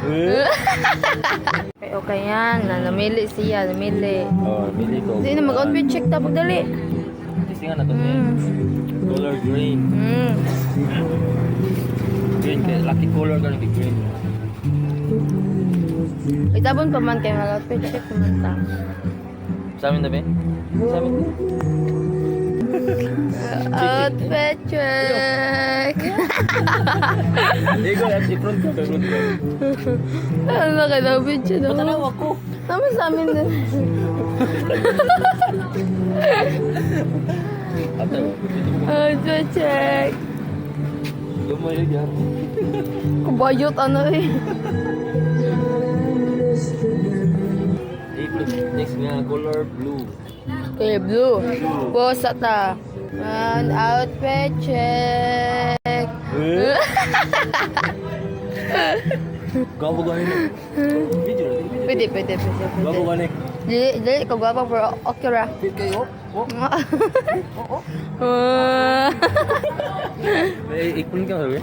check. Okay yan. Namili siya. Namili. Oh, mili ko. Hindi na mag-outfit check tapos dali. Testingan na to. Color green. Green kaya lucky color ka ni green. Itabon pa man kayo mag-outfit check naman ta. Sa amin tabi? Sa amin. Outfit check. Ego at front ka front ka. Ano na kayo outfit check? Patanaw ako. Naman sa amin din. Ato. Outfit check. Lumoy lang yan. Kubayot ano eh. Next nga color blue. Okay, blue. Posa ta. And outfit check. Gawa ko ni. Video. Pwede. Gawa ko ni. Dili ko gwapo pero okay ra. Fit kayo. Oh. May ipon ka ba?